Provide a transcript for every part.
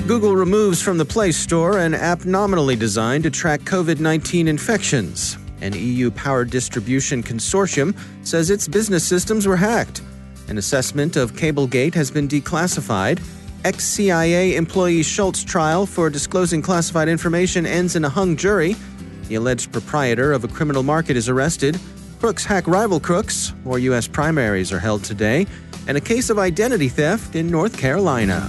Google removes from the Play Store an app nominally designed to track COVID-19 infections. An EU-powered distribution consortium says its business systems were hacked. An assessment of Cablegate has been declassified. Ex-CIA employee Schulte's trial for disclosing classified information ends in a hung jury. The alleged proprietor of a criminal market is arrested. Crooks hack rival Crooks. More U.S. primaries are held today. And a case of identity theft in North Carolina.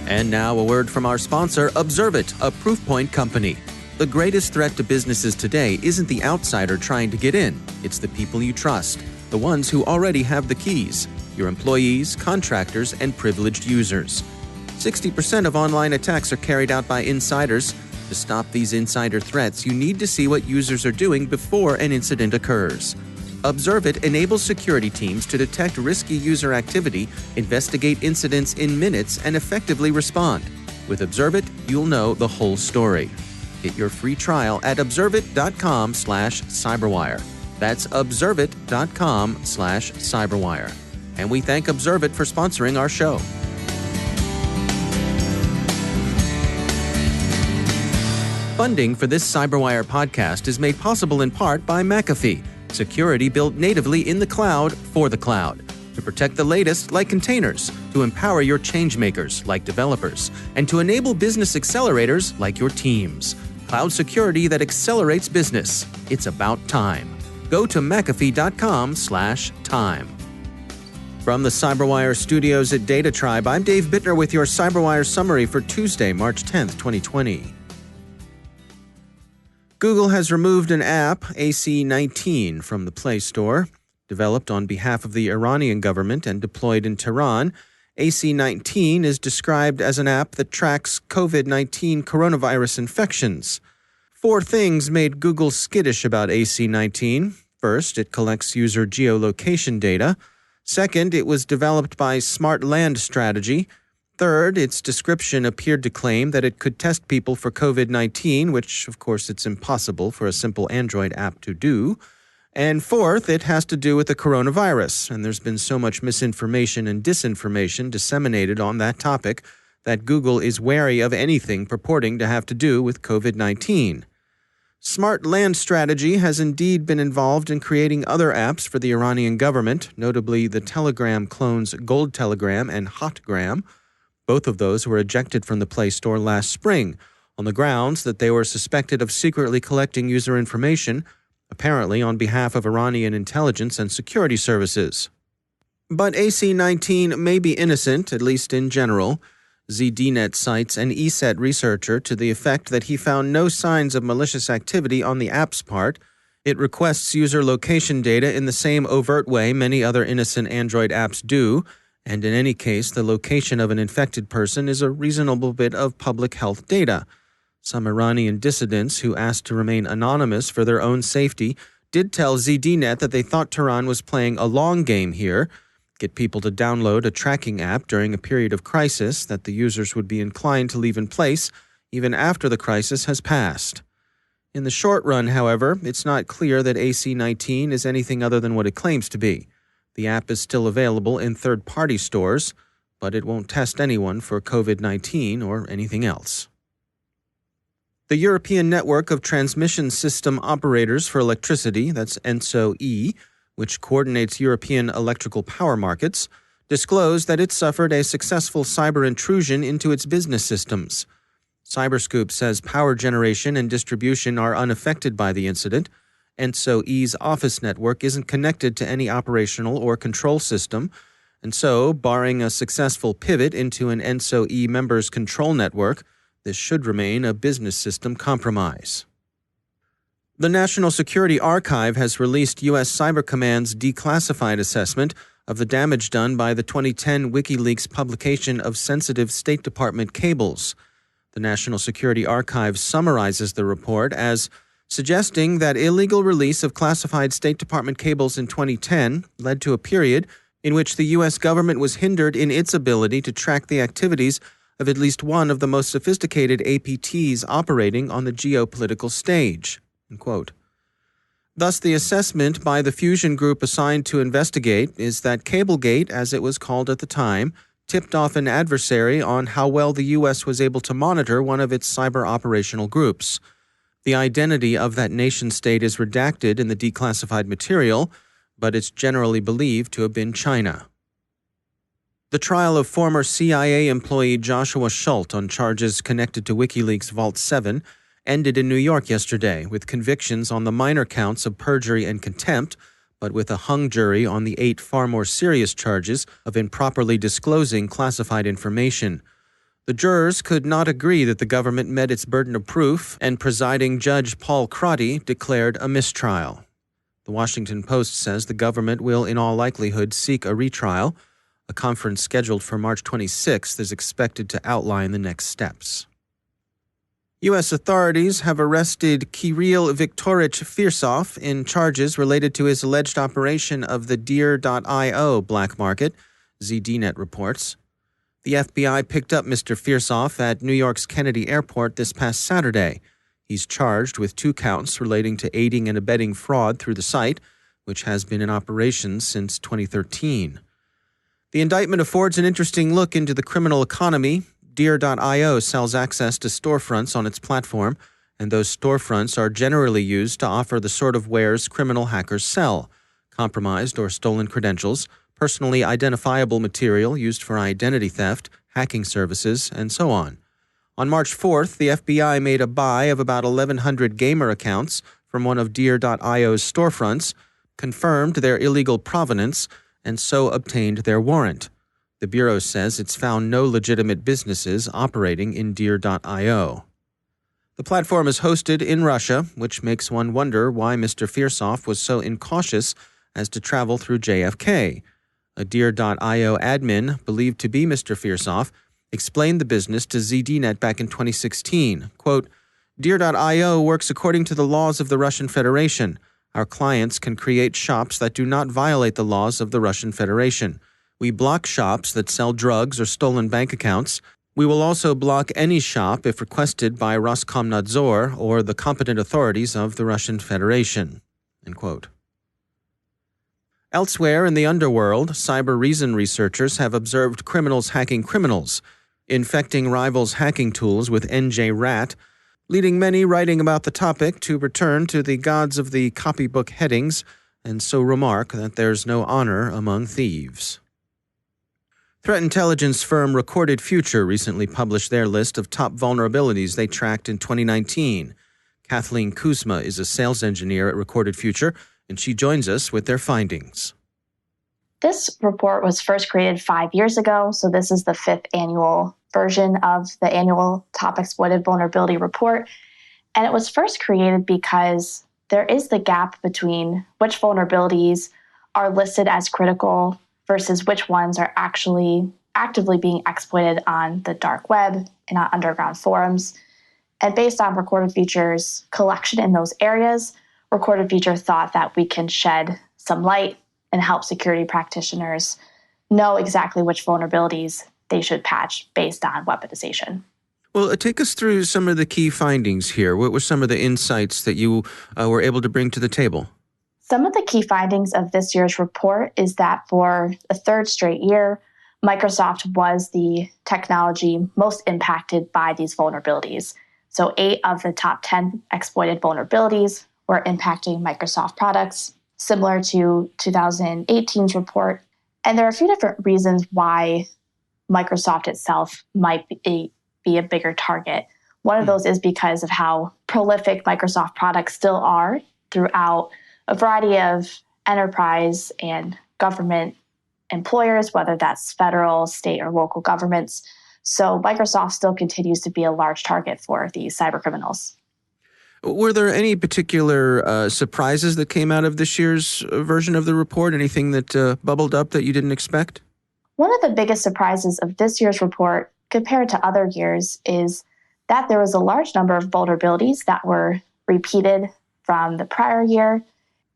And now a word from our sponsor, Observit, a Proofpoint company. The greatest threat to businesses today isn't the outsider trying to get in. It's the people you trust, the ones who already have the keys, your employees, contractors, and privileged users. 60% of online attacks are carried out by insiders. To stop these insider threats, you need to see what users are doing before an incident occurs. Observit enables security teams to detect risky user activity, investigate incidents in minutes, and effectively respond. With Observit, you'll know the whole story. Get your free trial at observit.com/cyberwire. That's observit.com/cyberwire. And we thank Observit for sponsoring our show. Funding for this CyberWire podcast is made possible in part by McAfee, security built natively in the cloud for the cloud, to protect the latest like containers, to empower your changemakers like developers, and to enable business accelerators like your teams. Cloud security that accelerates business. It's about time. Go to McAfee.com/time. From the CyberWire studios at Data Tribe, I'm Dave Bittner with your CyberWire summary for Tuesday, March 10th, 2020. Google has removed an app, AC-19, from the Play Store. Developed on behalf of the Iranian government and deployed in Tehran, AC-19 is described as an app that tracks COVID-19 coronavirus infections. 4 things made Google skittish about AC-19. First, it collects user geolocation data. Second, it was developed by Smart Land Strategy. Third, its description appeared to claim that it could test people for COVID-19, which, of course, it's impossible for a simple Android app to do. And fourth, it has to do with the coronavirus, and there's been so much misinformation and disinformation disseminated on that topic that Google is wary of anything purporting to have to do with COVID-19. Smart Land Strategy has indeed been involved in creating other apps for the Iranian government, notably the Telegram clones Gold Telegram and Hotgram. Both of those were ejected from the Play Store last spring on the grounds that they were suspected of secretly collecting user information, apparently on behalf of Iranian intelligence and security services. But AC-19 may be innocent, at least in general. ZDNet cites an ESET researcher to the effect that he found no signs of malicious activity on the app's part. It requests user location data in the same overt way many other innocent Android apps do, and in any case, the location of an infected person is a reasonable bit of public health data. Some Iranian dissidents who asked to remain anonymous for their own safety did tell ZDNet that they thought Tehran was playing a long game here, get people to download a tracking app during a period of crisis that the users would be inclined to leave in place even after the crisis has passed. In the short run, however, it's not clear that AC-19 is anything other than what it claims to be. The app is still available in third-party stores, but it won't test anyone for COVID-19 or anything else. The European Network of Transmission System Operators for Electricity, that's ENTSO-E, which coordinates European electrical power markets, disclosed that it suffered a successful cyber intrusion into its business systems. Cyberscoop says power generation and distribution are unaffected by the incident. ENTSO-E's office network isn't connected to any operational or control system, and so, barring a successful pivot into an ENTSO-E members control network, this should remain a business system compromise. The National Security Archive has released U.S. Cyber Command's declassified assessment of the damage done by the 2010 WikiLeaks publication of sensitive State Department cables. The National Security Archive summarizes the report as suggesting that illegal release of classified State Department cables in 2010 led to a period in which the U.S. government was hindered in its ability to track the activities of at least one of the most sophisticated APTs operating on the geopolitical stage. Quote. Thus, the assessment by the fusion group assigned to investigate is that Cablegate, as it was called at the time, tipped off an adversary on how well the U.S. was able to monitor one of its cyber operational groups. The identity of that nation-state is redacted in the declassified material, but it's generally believed to have been China. The trial of former CIA employee Joshua Schulte on charges connected to WikiLeaks Vault 7 ended in New York yesterday, with convictions on the minor counts of perjury and contempt, but with a hung jury on the 8 far more serious charges of improperly disclosing classified information. The jurors could not agree that the government met its burden of proof, and presiding Judge Paul Crotty declared a mistrial. The Washington Post says the government will, in all likelihood, seek a retrial. A conference scheduled for March 26th is expected to outline the next steps. U.S. authorities have arrested Kirill Viktorovich Firsov in charges related to his alleged operation of the Deer.io black market, ZDNet reports. The FBI picked up Mr. Firsov at New York's Kennedy Airport this past Saturday. He's charged with 2 counts relating to aiding and abetting fraud through the site, which has been in operation since 2013. The indictment affords an interesting look into the criminal economy. Deer.io sells access to storefronts on its platform, and those storefronts are generally used to offer the sort of wares criminal hackers sell: compromised or stolen credentials, personally identifiable material used for identity theft, hacking services, and so on. On March 4th, the FBI made a buy of about 1,100 gamer accounts from one of Deer.io's storefronts, confirmed their illegal provenance, and so obtained their warrant. The Bureau says it's found no legitimate businesses operating in Deer.io. The platform is hosted in Russia, which makes one wonder why Mr. Firsov was so incautious as to travel through JFK. A Deer.io admin, believed to be Mr. Firsov, explained the business to ZDNet back in 2016. Quote, Deer.io works according to the laws of the Russian Federation. Our clients can create shops that do not violate the laws of the Russian Federation. We block shops that sell drugs or stolen bank accounts. We will also block any shop if requested by Roskomnadzor or the competent authorities of the Russian Federation. End quote. Elsewhere in the underworld, cyber reason researchers have observed criminals hacking criminals, infecting rivals' hacking tools with NJ-RAT, leading many writing about the topic to return to the gods of the copybook headings and so remark that there's no honor among thieves. Threat intelligence firm Recorded Future recently published their list of top vulnerabilities they tracked in 2019. Kathleen Kuczma is a sales engineer at Recorded Future, and she joins us with their findings. This report was first created 5 years ago, so this is the 5th annual version of the annual Top Exploited Vulnerability Report. And it was first created because there is the gap between which vulnerabilities are listed as critical versus which ones are actually actively being exploited on the dark web and on underground forums. And based on Recorded Future's collection in those areas, Recorded Future thought that we can shed some light and help security practitioners know exactly which vulnerabilities they should patch based on weaponization. Well, take us through some of the key findings here. What were some of the insights that you were able to bring to the table? Some of the key findings of this year's report is that for the 3rd straight year, Microsoft was the technology most impacted by these vulnerabilities. So 8 of the top 10 exploited vulnerabilities were impacting Microsoft products, similar to 2018's report. And there are a few different reasons why Microsoft itself might be a bigger target. One of those is because of how prolific Microsoft products still are throughout a variety of enterprise and government employers, whether that's federal, state, or local governments. So Microsoft still continues to be a large target for these cyber criminals. Were there any particular surprises that came out of this year's version of the report? Anything that bubbled up that you didn't expect? One of the biggest surprises of this year's report compared to other years is that there was a large number of vulnerabilities that were repeated from the prior year.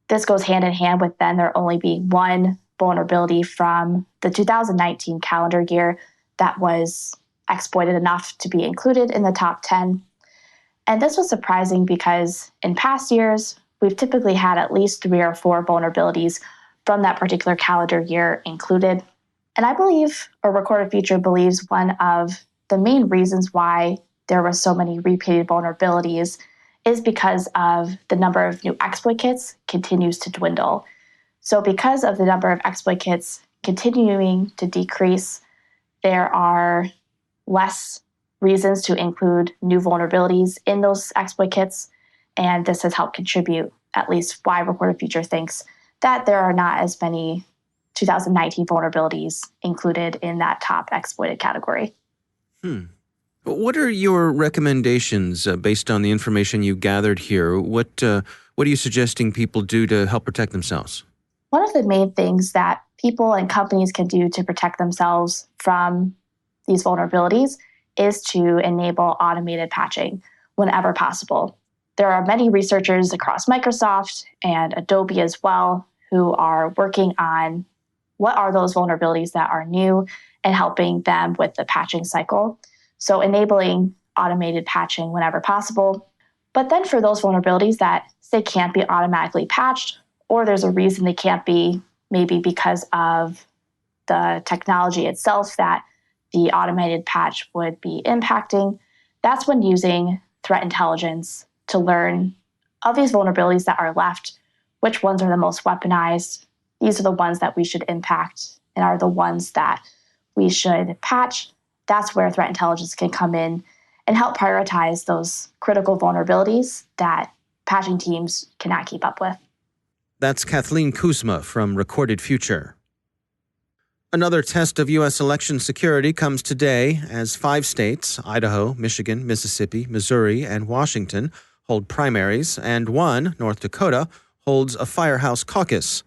This goes hand in hand with then there only being one vulnerability from the 2019 calendar year that was exploited enough to be included in the top 10. And this was surprising because in past years, we've typically had at least 3 or 4 vulnerabilities from that particular calendar year included. And I believe, or Recorded Future believes, one of the main reasons why there were so many repeated vulnerabilities is because of the number of new exploit kits continues to dwindle. So because of the number of exploit kits continuing to decrease, there are less reasons to include new vulnerabilities in those exploit kits. And this has helped contribute, at least why Recorded Future thinks that there are not as many 2019 vulnerabilities included in that top exploited category. What are your recommendations based on the information you gathered here? What are you suggesting people do to help protect themselves? One of the main things that people and companies can do to protect themselves from these vulnerabilities is to enable automated patching whenever possible. There are many researchers across Microsoft and Adobe as well who are working on what are those vulnerabilities that are new and helping them with the patching cycle. So enabling automated patching whenever possible. But then for those vulnerabilities that say can't be automatically patched, or there's a reason they can't be, maybe because of the technology itself that the automated patch would be impacting, that's when using threat intelligence to learn of these vulnerabilities that are left, which ones are the most weaponized. These are the ones that we should impact and are the ones that we should patch. That's where threat intelligence can come in and help prioritize those critical vulnerabilities that patching teams cannot keep up with. That's Kathleen Kuczma from Recorded Future. Another test of U.S. election security comes today as 5 states, Idaho, Michigan, Mississippi, Missouri, and Washington, hold primaries, and 1, North Dakota, holds a firehouse caucus.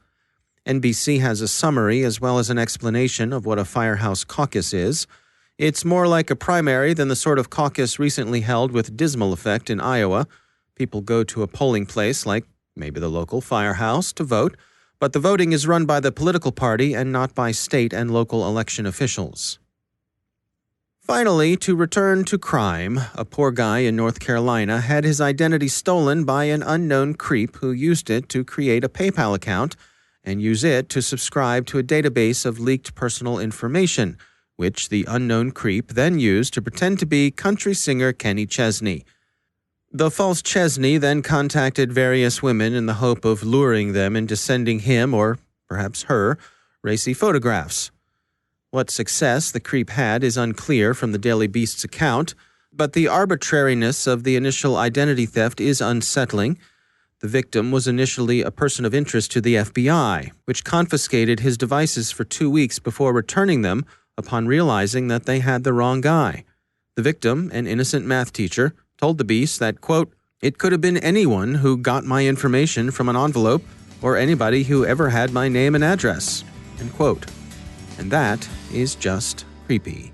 NBC has a summary as well as an explanation of what a firehouse caucus is. It's more like a primary than the sort of caucus recently held with dismal effect in Iowa. People go to a polling place like maybe the local firehouse to vote, but the voting is run by the political party and not by state and local election officials. Finally, to return to crime, a poor guy in North Carolina had his identity stolen by an unknown creep who used it to create a PayPal account and use it to subscribe to a database of leaked personal information, which the unknown creep then used to pretend to be country singer Kenny Chesney. The false Chesney then contacted various women in the hope of luring them into sending him, or perhaps her, racy photographs. What success the creep had is unclear from the Daily Beast's account, but the arbitrariness of the initial identity theft is unsettling. The victim was initially a person of interest to the FBI, which confiscated his devices for 2 weeks before returning them upon realizing that they had the wrong guy. The victim, an innocent math teacher, told the Beast that, quote, "It could have been anyone who got my information from an envelope or anybody who ever had my name and address," end quote. And that is just creepy.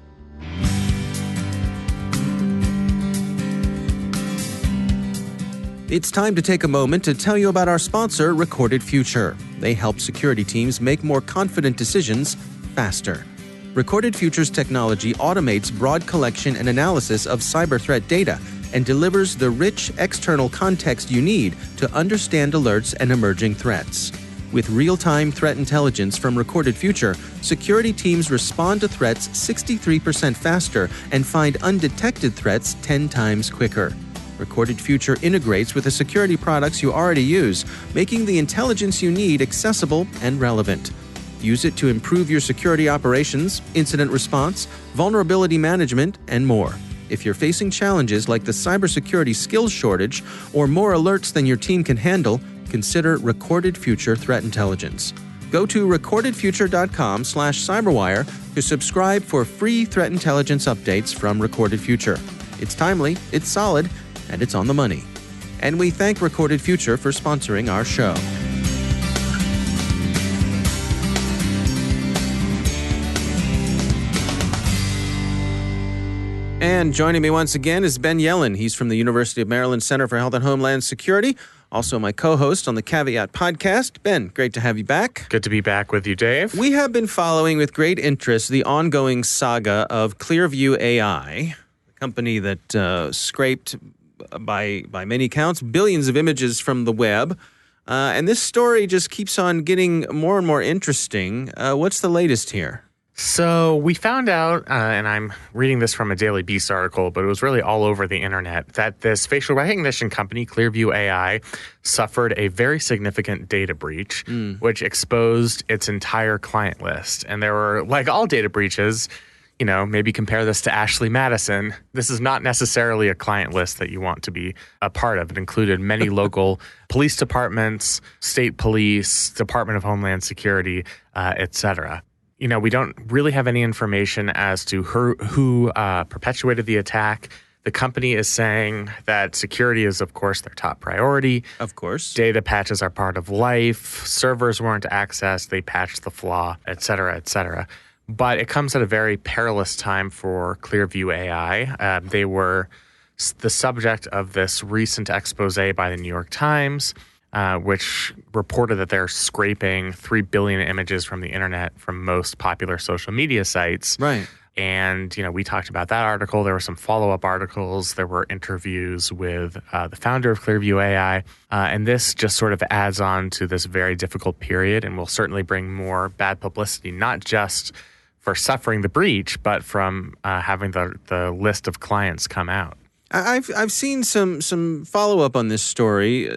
It's time to take a moment to tell you about our sponsor, Recorded Future. They help security teams make more confident decisions faster. Recorded Future's technology automates broad collection and analysis of cyber threat data and delivers the rich external context you need to understand alerts and emerging threats. With real-time threat intelligence from Recorded Future, security teams respond to threats 63% faster and find undetected threats 10 times quicker. Recorded Future integrates with the security products you already use, making the intelligence you need accessible and relevant. Use it to improve your security operations, incident response, vulnerability management, and more. If you're facing challenges like the cybersecurity skills shortage or more alerts than your team can handle, consider Recorded Future Threat Intelligence. Go to recordedfuture.com/cyberwire to subscribe for free threat intelligence updates from Recorded Future. It's timely, it's solid, and it's on the money. And we thank Recorded Future for sponsoring our show. And joining me once again is Ben Yelin. He's from the University of Maryland Center for Health and Homeland Security, also my co-host on the Caveat podcast. Ben, great to have you back. Good to be back with you, Dave. We have been following with great interest the ongoing saga of ClearView AI, the company that scraped by many counts, billions of images from the web. And this story just keeps on getting more and more interesting. What's the latest here? So we found out, and I'm reading this from a Daily Beast article, but it was really all over the internet, that this facial recognition company, ClearView AI, suffered a very significant data breach, which exposed its entire client list. And there were, like all data breaches, maybe compare this to Ashley Madison. This is not necessarily a client list that you want to be a part of. It included many local police departments, state police, Department of Homeland Security, et cetera. We don't really have any information as to who perpetuated the attack. The company is saying that security is, of course, their top priority. Of course. Data patches are part of life. Servers weren't accessed. They patched the flaw, et cetera, et cetera. But it comes at a very perilous time for ClearView AI. They were the subject of this recent expose by the New York Times, which reported that they're scraping 3 billion images from the internet from most popular social media sites. Right. And, we talked about that article. There were some follow-up articles. There were interviews with the founder of ClearView AI. And this just sort of adds on to this very difficult period and will certainly bring more bad publicity, not just for suffering the breach, but from having the list of clients come out. I've seen some follow-up on this story,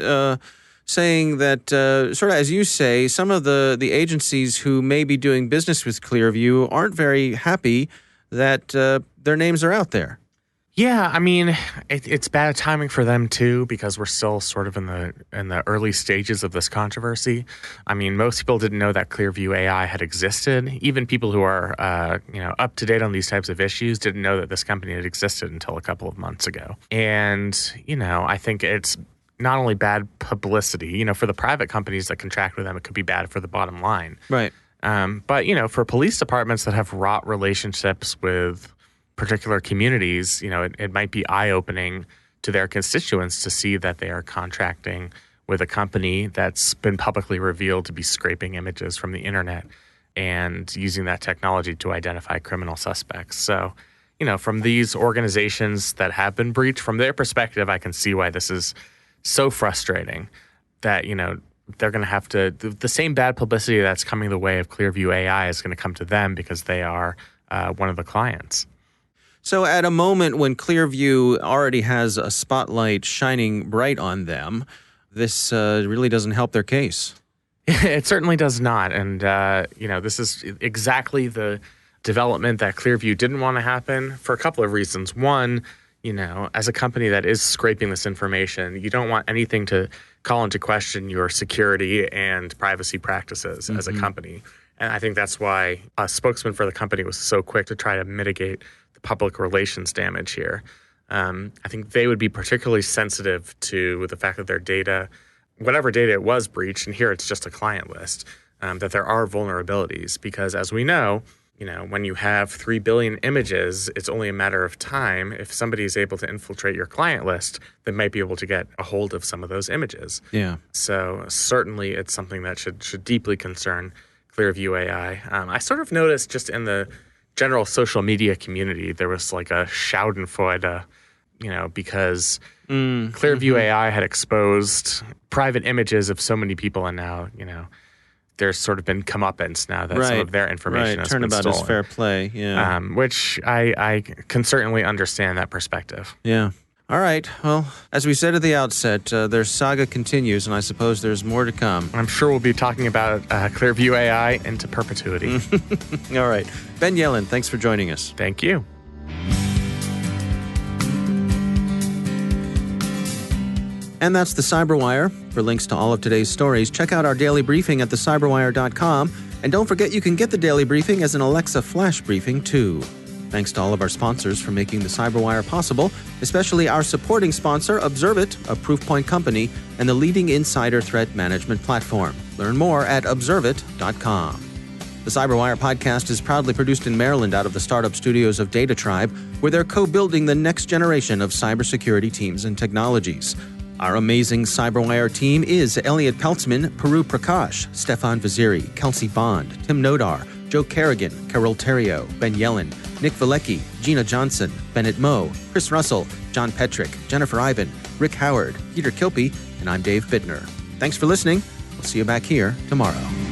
saying that, sort of as you say, some of the agencies who may be doing business with ClearView aren't very happy that their names are out there. Yeah, I mean, it's bad timing for them too, because we're still sort of in the early stages of this controversy. I mean, most people didn't know that ClearView AI had existed. Even people who are up to date on these types of issues didn't know that this company had existed until a couple of months ago. And I think it's not only bad publicity. For the private companies that contract with them, it could be bad for the bottom line. Right. But for police departments that have wrought relationships with particular communities, it might be eye-opening to their constituents to see that they are contracting with a company that's been publicly revealed to be scraping images from the internet and using that technology to identify criminal suspects. So, from these organizations that have been breached, from their perspective, I can see why this is so frustrating that, they're going to have to, the same bad publicity that's coming the way of ClearView AI is going to come to them because they are one of the clients. So at a moment when ClearView already has a spotlight shining bright on them, this really doesn't help their case. It certainly does not. And, this is exactly the development that ClearView didn't want to happen for a couple of reasons. One, as a company that is scraping this information, you don't want anything to call into question your security and privacy practices as a company. And I think that's why a spokesman for the company was so quick to try to mitigate the public relations damage here. I think they would be particularly sensitive to the fact that their data, whatever data it was breached, and here it's just a client list, that there are vulnerabilities. Because as we know, when you have 3 billion images, it's only a matter of time. If somebody is able to infiltrate your client list, they might be able to get a hold of some of those images. Yeah. So certainly it's something that should deeply concern ClearView AI. I sort of noticed just in the general social media community, there was like a schadenfreude, because ClearView AI had exposed private images of so many people, and now, there's sort of been comeuppance now that some of their information has been stolen. Turnabout is fair play, yeah. Which I can certainly understand that perspective. Yeah. All right. Well, as we said at the outset, their saga continues, and I suppose there's more to come. I'm sure we'll be talking about ClearView AI into perpetuity. All right. Ben Yelin, thanks for joining us. Thank you. And that's the CyberWire. For links to all of today's stories, check out our daily briefing at thecyberwire.com. And don't forget you can get the daily briefing as an Alexa flash briefing, too. Thanks to all of our sponsors for making the CyberWire possible, especially our supporting sponsor, Observit, a Proofpoint company, and the leading insider threat management platform. Learn more at observit.com. The CyberWire podcast is proudly produced in Maryland out of the startup studios of Data Tribe, where they're co-building the next generation of cybersecurity teams and technologies. Our amazing CyberWire team is Elliot Peltzman, Peru Prakash, Stefan Vaziri, Kelsey Bond, Tim Nodar, Joe Kerrigan, Carol Terrio, Ben Yelin, Nick Valecki, Gina Johnson, Bennett Moe, Chris Russell, John Petrick, Jennifer Ivan, Rick Howard, Peter Kilpie, and I'm Dave Bittner. Thanks for listening. We'll see you back here tomorrow.